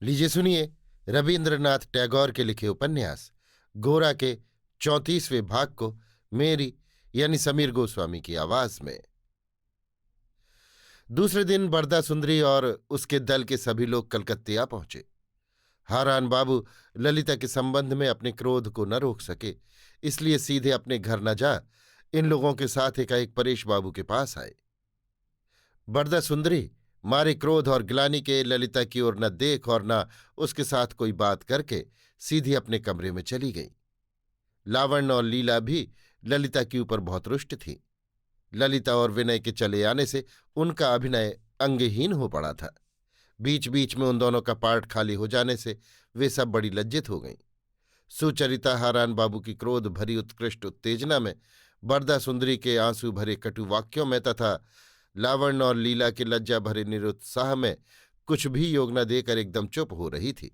लीजिए सुनिए रविन्द्रनाथ टैगोर के लिखे उपन्यास गोरा के 34वें भाग को मेरी यानी समीर गोस्वामी की आवाज में। दूसरे दिन बरदा सुंदरी और उसके दल के सभी लोग कलकत्ते आ पहुंचे। हारान बाबू ललिता के संबंध में अपने क्रोध को न रोक सके, इसलिए सीधे अपने घर न जा इन लोगों के साथ एकाएक परेश बाबू के पास आए। बरदा सुंदरी मारे क्रोध और ग्लानि के ललिता की ओर न देख और न उसके साथ कोई बात करके सीधी अपने कमरे में चली गई। लावण्य और लीला भी ललिता के ऊपर बहुत रुष्ट थी। ललिता और विनय के चले आने से उनका अभिनय अंगहीन हो पड़ा था। बीच बीच में उन दोनों का पार्ट खाली हो जाने से वे सब बड़ी लज्जित हो गईं। सुचरिता हारान बाबू की क्रोध भरी उत्कृष्ट उत्तेजना में, बरदा सुंदरी के आंसू भरे कटु वाक्यों में तथा लावण्य और लीला के लज्जा भरे निरुत्साह में कुछ भी योग न देकर एकदम चुप हो रही थी।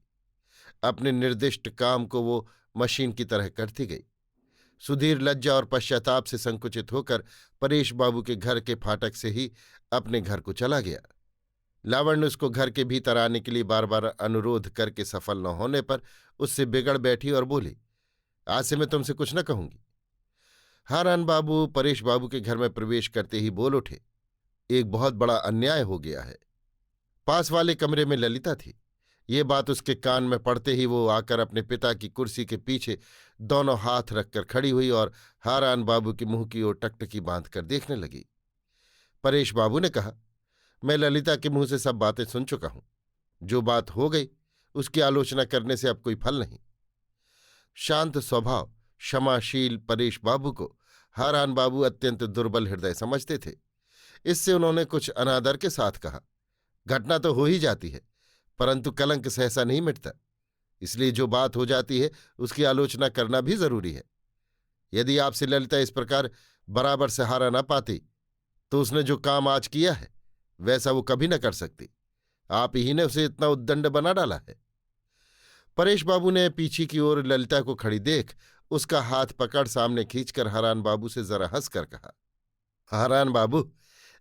अपने निर्दिष्ट काम को वो मशीन की तरह करती गई। सुधीर लज्जा और पश्चाताप से संकुचित होकर परेश बाबू के घर के फाटक से ही अपने घर को चला गया। लावण्य उसको घर के भीतर आने के लिए बार बार अनुरोध करके सफल न होने पर उससे बिगड़ बैठी और बोली, आज से मैं तुमसे कुछ न कहूंगी। हारान बाबू परेश बाबू के घर में प्रवेश करते ही बोल उठे, एक बहुत बड़ा अन्याय हो गया है। पास वाले कमरे में ललिता थी। ये बात उसके कान में पड़ते ही वो आकर अपने पिता की कुर्सी के पीछे दोनों हाथ रखकर खड़ी हुई और हारान बाबू के मुंह की ओर टकटकी बांधकर देखने लगी। परेश बाबू ने कहा, मैं ललिता के मुंह से सब बातें सुन चुका हूं। जो बात हो गई उसकी आलोचना करने से अब कोई फल नहीं। शांत स्वभाव क्षमाशील परेश बाबू को हारान बाबू अत्यंत दुर्बल हृदय समझते थे। इससे उन्होंने कुछ अनादर के साथ कहा, घटना तो हो ही जाती है, परंतु कलंक सहसा नहीं मिटता, इसलिए जो बात हो जाती है उसकी आलोचना करना भी जरूरी है। यदि आपसे ललिता इस प्रकार बराबर से हारा ना पाती तो उसने जो काम आज किया है वैसा वो कभी न कर सकती। आप ही ने उसे इतना उद्दंड बना डाला है। परेश बाबू ने पीछे की ओर ललिता को खड़ी देख उसका हाथ पकड़ सामने खींचकर हारान बाबू से जरा हंसकर कहा, हारान बाबू,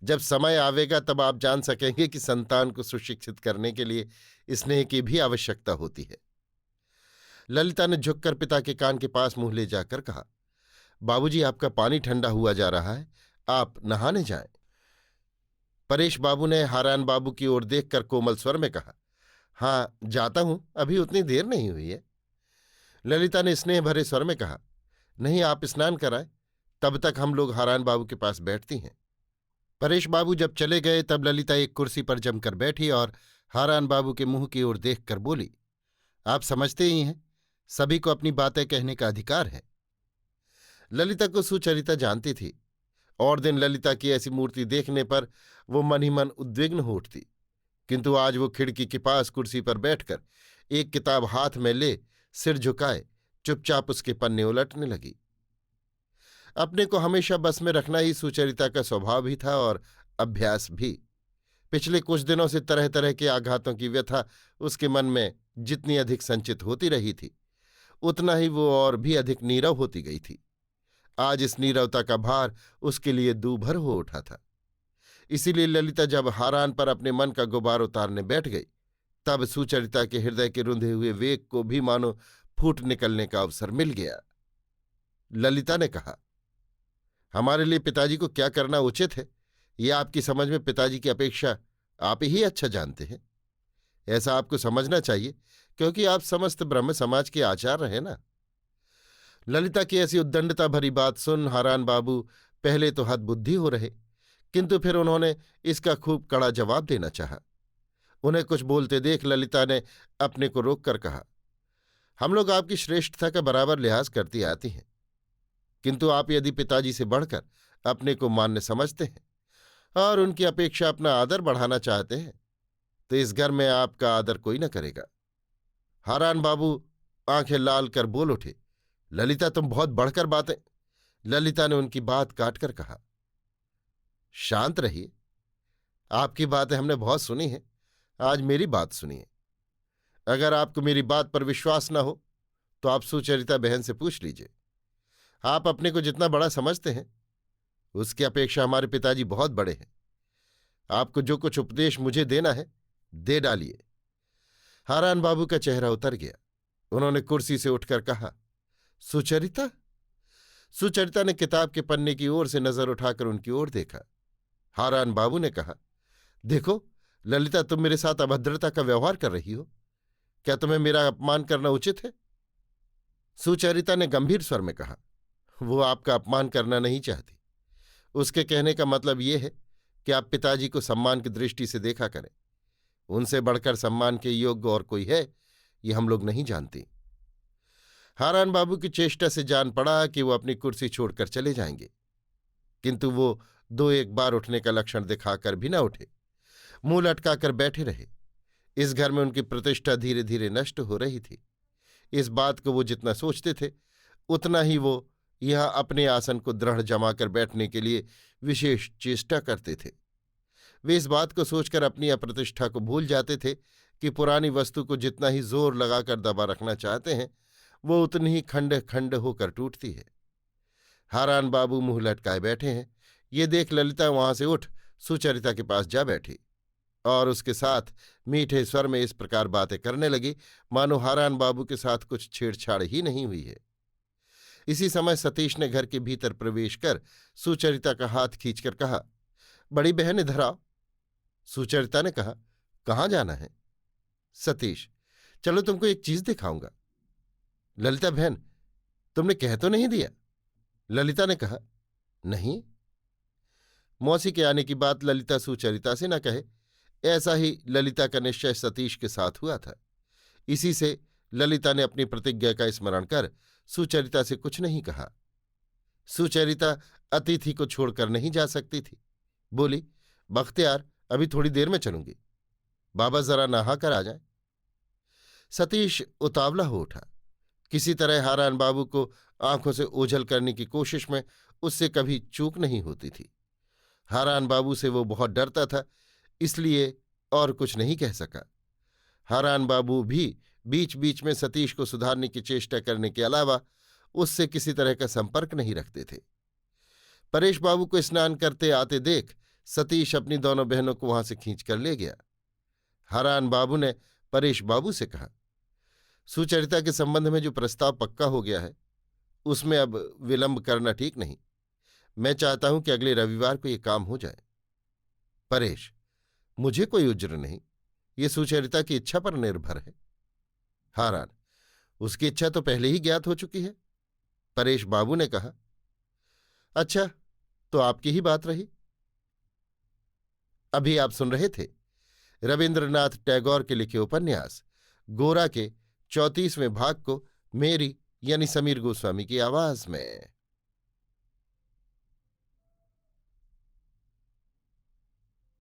जब समय आवेगा तब आप जान सकेंगे कि संतान को सुशिक्षित करने के लिए स्नेह की भी आवश्यकता होती है। ललिता ने झुककर पिता के कान के पास मुंह ले जाकर कहा, बाबूजी, आपका पानी ठंडा हुआ जा रहा है, आप नहाने जाएं। परेश बाबू ने हारान बाबू की ओर देखकर कोमल स्वर में कहा, हाँ जाता हूं, अभी उतनी देर नहीं हुई है। ललिता ने स्नेह भरे स्वर में कहा, नहीं, आप स्नान कराएं, तब तक हम लोग हारान बाबू के पास बैठती हैं। परेश बाबू जब चले गए तब ललिता एक कुर्सी पर जमकर बैठी और हारान बाबू के मुंह की ओर देखकर बोली, आप समझते ही हैं, सभी को अपनी बातें कहने का अधिकार है। ललिता को सुचरिता जानती थी। और दिन ललिता की ऐसी मूर्ति देखने पर वो मन ही मन उद्विग्न हो उठती, किंतु आज वो खिड़की के पास कुर्सी पर बैठकर एक किताब हाथ में ले सिर झुकाए चुपचाप उसके पन्ने उलटने लगी। अपने को हमेशा बस में रखना ही सुचरिता का स्वभाव भी था और अभ्यास भी। पिछले कुछ दिनों से तरह तरह के आघातों की व्यथा उसके मन में जितनी अधिक संचित होती रही थी, उतना ही वो और भी अधिक नीरव होती गई थी। आज इस नीरवता का भार उसके लिए दूभर हो उठा था। इसीलिए ललिता जब हारान पर अपने मन का गुबार उतारने बैठ गई तब सुचरिता के हृदय के रुंधे हुए वेग को भी मानो फूट निकलने का अवसर मिल गया। ललिता ने कहा, हमारे लिए पिताजी को क्या करना उचित है, ये आपकी समझ में पिताजी की अपेक्षा आप ही अच्छा जानते हैं। ऐसा आपको समझना चाहिए, क्योंकि आप समस्त ब्रह्म समाज के आचार्य हैं ना। ललिता की ऐसी उद्दंडता भरी बात सुन हारान बाबू पहले तो हतबुद्धि हो रहे, किंतु फिर उन्होंने इसका खूब कड़ा जवाब देना चाहा। उन्हें कुछ बोलते देख ललिता ने अपने को रोककर कहा, हम लोग आपकी श्रेष्ठता का बराबर लिहाज करती आती हैं, किंतु आप यदि पिताजी से बढ़कर अपने को मान्य समझते हैं और उनकी अपेक्षा अपना आदर बढ़ाना चाहते हैं तो इस घर में आपका आदर कोई न करेगा। हारान बाबू आंखें लाल कर बोल उठे, ललिता, तुम बहुत बढ़कर बातें। ललिता ने उनकी बात काटकर कहा, शांत रहिए, आपकी बातें हमने बहुत सुनी हैं, आज मेरी बात सुनिए। अगर आपको मेरी बात पर विश्वास न हो तो आप सुचरिता बहन से पूछ लीजिए। आप अपने को जितना बड़ा समझते हैं उसकी अपेक्षा हमारे पिताजी बहुत बड़े हैं। आपको जो कुछ उपदेश मुझे देना है दे डालिए। हारान बाबू का चेहरा उतर गया। उन्होंने कुर्सी से उठकर कहा, सुचरिता? सुचरिता ने किताब के पन्ने की ओर से नजर उठाकर उनकी ओर देखा। हारान बाबू ने कहा, देखो ललिता, तुम मेरे साथ अभद्रता का व्यवहार कर रही हो। क्या तुम्हें मेरा अपमान करना उचित है? सुचरिता ने गंभीर स्वर में कहा, वो आपका अपमान करना नहीं चाहती। उसके कहने का मतलब ये है कि आप पिताजी को सम्मान की दृष्टि से देखा करें। उनसे बढ़कर सम्मान के योग्य और कोई है, ये हम लोग नहीं जानती। हारान बाबू की चेष्टा से जान पड़ा कि वो अपनी कुर्सी छोड़कर चले जाएंगे, किंतु वो दो एक बार उठने का लक्षण दिखाकर भी न उठे, मुंह लटकाकर बैठे रहे। इस घर में उनकी प्रतिष्ठा धीरे धीरे नष्ट हो रही थी। इस बात को वो जितना सोचते थे, उतना ही वो यहां अपने आसन को दृढ़ जमाकर बैठने के लिए विशेष चेष्टा करते थे। वे इस बात को सोचकर अपनी अप्रतिष्ठा को भूल जाते थे कि पुरानी वस्तु को जितना ही जोर लगाकर दबा रखना चाहते हैं, वो उतनी ही खंड खंड होकर टूटती है। हारान बाबू मुंह लटकाए बैठे हैं, ये देख ललिता वहां से उठ सुचरिता के पास जा बैठी और उसके साथ मीठे स्वर में इस प्रकार बातें करने लगी मानो हारान बाबू के साथ कुछ छेड़छाड़ ही नहीं हुई है। इसी समय सतीश ने घर के भीतर प्रवेश कर सुचरिता का हाथ खींचकर कहा, बड़ी बहन इधर आओ। सुचरिता ने कहा, कहाँ जाना है? सतीश, चलो तुमको एक चीज दिखाऊंगा। ललिता बहन, तुमने कह तो नहीं दिया? ललिता ने कहा, नहीं। मौसी के आने की बात ललिता सुचरिता से न कहे, ऐसा ही ललिता का निश्चय सतीश के साथ हुआ था। इसी से ललिता ने अपनी प्रतिज्ञा का स्मरण कर सुचरिता से कुछ नहीं कहा। सुचरिता अतिथि को छोड़कर नहीं जा सकती थी। बोली, बख्तियार, अभी थोड़ी देर में चलूंगी, बाबा जरा नहा कर आ जाए। सतीश उतावला हो उठा। किसी तरह हारान बाबू को आंखों से ओझल करने की कोशिश में उससे कभी चूक नहीं होती थी। हारान बाबू से वो बहुत डरता था, इसलिए और कुछ नहीं कह सका। हारान बाबू भी बीच बीच में सतीश को सुधारने की चेष्टा करने के अलावा उससे किसी तरह का संपर्क नहीं रखते थे। परेश बाबू को स्नान करते आते देख सतीश अपनी दोनों बहनों को वहां से खींचकर ले गया। हारान बाबू ने परेश बाबू से कहा, सुचरिता के संबंध में जो प्रस्ताव पक्का हो गया है, उसमें अब विलंब करना ठीक नहीं। मैं चाहता हूं कि अगले रविवार को ये काम हो जाए। परेश, मुझे कोई उज्र नहीं, ये सुचरिता की इच्छा पर निर्भर है। हारान, उसकी इच्छा तो पहले ही ज्ञात हो चुकी है। परेश बाबू ने कहा, अच्छा, तो आपकी ही बात रही। अभी आप सुन रहे थे रविन्द्रनाथ टैगोर के लिखे उपन्यास गोरा के 34वें भाग को मेरी यानी समीर गोस्वामी की आवाज में।